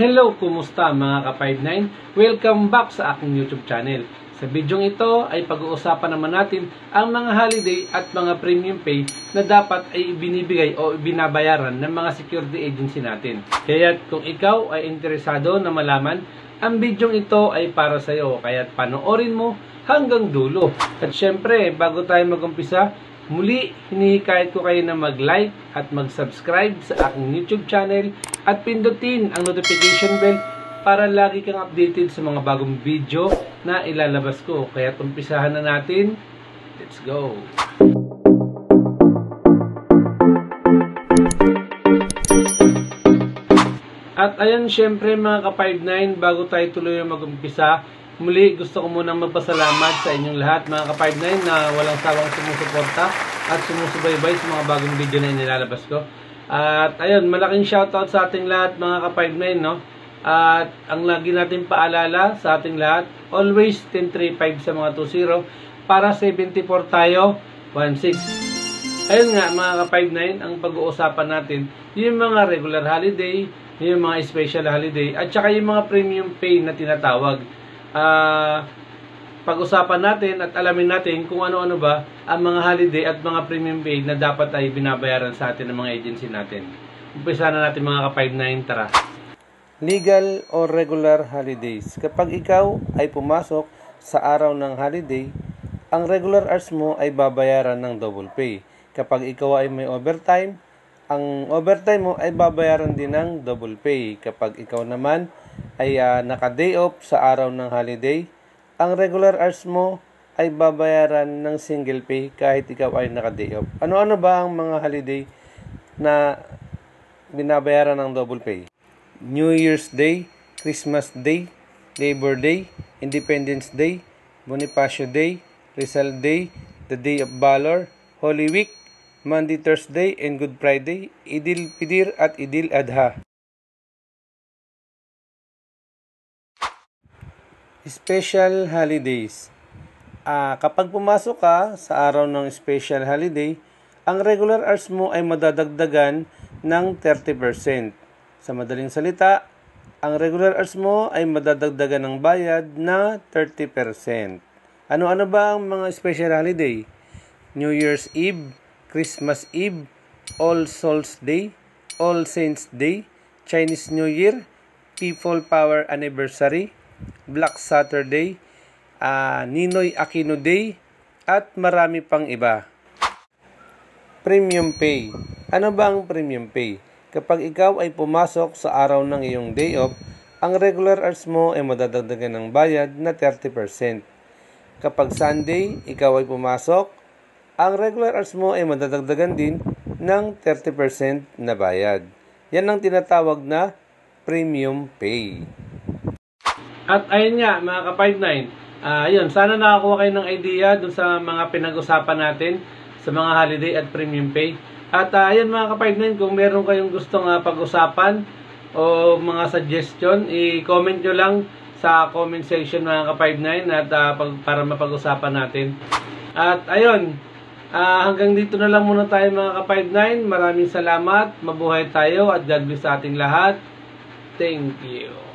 Hello, kumusta mga ka-59? Welcome back sa aking YouTube channel. Sa bidyong ito ay pag-uusapan naman natin ang mga holiday at mga premium pay na dapat ay binibigay o binabayaran ng mga security agency natin. Kaya kung ikaw ay interesado na malaman, ang bidyong ito ay para sa iyo. Kaya panoorin mo hanggang dulo. At syempre, bago tayo mag-umpisa, muli, hinihikayat ko kayo na mag-like at mag-subscribe sa aking YouTube channel at pindutin ang notification bell para lagi kang updated sa mga bagong video na ilalabas ko. Kaya umpisahan na natin. Let's go! At ayan, syempre mga ka-59, bago tayo tuloy mag-umpisa, muli gusto ko munang magpasalamat sa inyong lahat mga ka-59 na walang sawang sumusuporta at sumusubaybay sa mga bagong video na inilalabas ko. At ayun, malaking shoutout sa ating lahat mga ka-59, no? At ang lagi natin paalala sa ating lahat, always 1035 sa mga 20 para 74 tayo, 16. Ayun nga mga ka-59, ang pag-uusapan natin, yung mga regular holiday, yung mga special holiday, at saka yung mga premium pay na tinatawag. Pag-usapan natin at alamin natin kung ano-ano ba ang mga holiday at mga premium pay na dapat ay binabayaran sa atin ng mga agency natin. Umpisa na natin mga ka-59, tara. Legal or regular holidays. Kapag ikaw ay pumasok sa araw ng holiday, ang regular hours mo ay babayaran ng double pay. Kapag ikaw ay may overtime, ang overtime mo ay babayaran din ng double pay. Kapag ikaw naman ay naka-day off sa araw ng holiday, ang regular hours mo ay babayaran ng single pay kahit ikaw ay naka-day off. Ano-ano ba ang mga holiday na binabayaran ng double pay? New Year's Day, Christmas Day, Labor Day, Independence Day, Bonifacio Day, Rizal Day, the Day of Valor, Holy Week, Monday, Thursday, and Good Friday, Idil Fitr at Idil Adha. Special holidays. Kapag pumasok ka sa araw ng special holiday, ang regular hours mo ay madadagdagan ng 30%. Sa madaling salita, ang regular hours mo ay madadagdagan ng bayad na 30%. Ano-ano ba ang mga special holiday? New Year's Eve, Christmas Eve, All Souls Day, All Saints Day, Chinese New Year, People Power Anniversary, Black Saturday, Ninoy Aquino Day, at marami pang iba. Premium pay. Ano ba ang premium pay? Kapag ikaw ay pumasok sa araw ng iyong day off, ang regular hours mo ay madadagdagan ng bayad na 30%. Kapag Sunday, ikaw ay pumasok, ang regular hours mo ay madadagdagan din ng 30% na bayad. Yan ang tinatawag na premium pay. At ayun nga mga ka-59, ayun, sana nakakuha kayo ng idea dun sa mga pinag-usapan natin sa mga holiday at premium pay. At ayun mga ka-59, kung meron kayong gustong pag-usapan o mga suggestion, i-comment nyo lang sa comment section mga ka-59 at para mapag-usapan natin. At ayun, hanggang dito na lang muna tayo mga ka-59. Maraming salamat, mabuhay tayo at God bless sa ating lahat. Thank you.